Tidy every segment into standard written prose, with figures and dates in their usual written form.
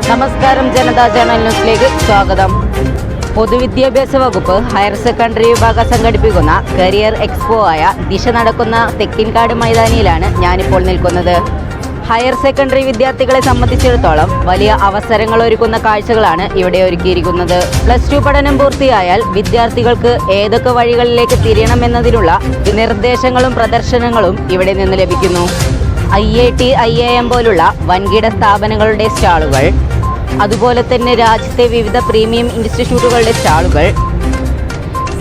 നമസ്കാരം, ജനതാ ജേണൽ ന്യൂസിലേക്ക് സ്വാഗതം. പൊതുവിദ്യാഭ്യാസ വകുപ്പ് ഹയർ സെക്കൻഡറി വിഭാഗം സംഘടിപ്പിക്കുന്ന കരിയർ എക്സ്പോ ആയ ദിശ നടക്കുന്ന തെക്കിൻകാട് മൈതാനിയിലാണ് ഞാനിപ്പോൾ നിൽക്കുന്നത്. ഹയർ സെക്കൻഡറി വിദ്യാർത്ഥികളെ സംബന്ധിച്ചിടത്തോളം വലിയ അവസരങ്ങൾ ഒരുക്കുന്ന കാഴ്ചകളാണ് ഇവിടെ ഒരുക്കിയിരിക്കുന്നത്. +2 പഠനം പൂർത്തിയായാൽ വിദ്യാർത്ഥികൾക്ക് ഏതൊക്കെ വഴികളിലേക്ക് തിരിയണമെന്നതിനുള്ള നിർദ്ദേശങ്ങളും പ്രദർശനങ്ങളും ഇവിടെ നിന്ന് ലഭിക്കുന്നു. IIT, IIM പോലുള്ള വൻകിട സ്ഥാപനങ്ങളുടെ സ്റ്റാളുകൾ, അതുപോലെ തന്നെ രാജ്യത്തെ വിവിധ പ്രീമിയം ഇൻസ്റ്റിറ്റ്യൂട്ടുകളുടെ സ്റ്റാളുകൾ,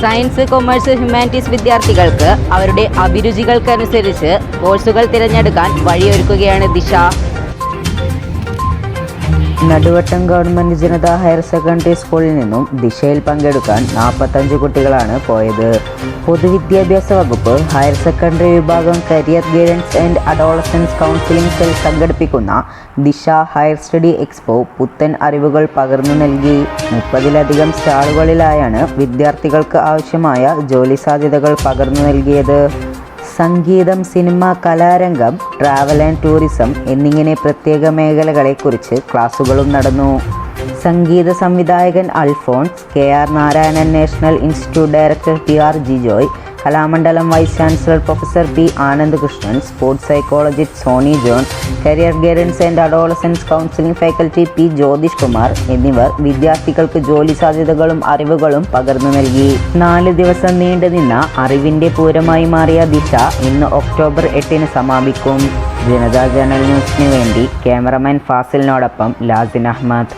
സയൻസ്, കൊമേഴ്സ്, ഹ്യൂമാനിറ്റീസ് വിദ്യാർത്ഥികൾക്ക് അവരുടെ അഭിരുചികൾക്കനുസരിച്ച് കോഴ്സുകൾ തിരഞ്ഞെടുക്കാൻ വഴിയൊരുക്കുകയാണ് Disha. Naduvattam government Janata higher secondary സ്കൂളിൽ നിന്നും ദിശയിൽ പങ്കെടുക്കാൻ 45 കുട്ടികളാണ് പോയത്. പൊതുവിദ്യാഭ്യാസ വകുപ്പ് ഹയർ സെക്കൻഡറി വിഭാഗം career guidance and adolescence counselling cell സംഘടിപ്പിക്കുന്ന ദിശ ഹയർ സ്റ്റഡി എക്സ്പോ പുത്തൻ അറിവുകൾ പകർന്നു നൽകി. 30-ലധികം സ്റ്റാളുകളിലായാണ് വിദ്യാർത്ഥികൾക്ക് ആവശ്യമായ ജോലി സാധ്യതകൾ പകർന്നു നൽകിയത്. സംഗീതം, സിനിമ, കലാരംഗം, ട്രാവൽ ആൻഡ് ടൂറിസം എന്നിങ്ങനെ പ്രത്യേക മേഖലകളെക്കുറിച്ച് ക്ലാസുകളും നടന്നു. സംഗീത സംവിധായകൻ Alphons, KR Narayanan national institute director PR Jijoy, Kalamandalam vice chancellor professor P Anandakrishnan, sports psychologist Sony John, career guidance and adolescence counselling faculty P Jyothish Kumar എന്നിവർ വിദ്യാർത്ഥികൾക്ക് ജോലി സാധ്യതകളും അറിവുകളും പകർന്നു നൽകി. 4 ദിവസം നീണ്ടുനിന്ന അറിവിൻ്റെ പൂരമായി മാറിയ ദിശ ഇന്ന് ഒക്ടോബർ 8 സമാപിക്കും. ജനതാ ജേണൽ ന്യൂസിന് വേണ്ടി ക്യാമറമാൻ ഫാസിലിനോടൊപ്പം ലാസിൻ അഹമ്മദ്.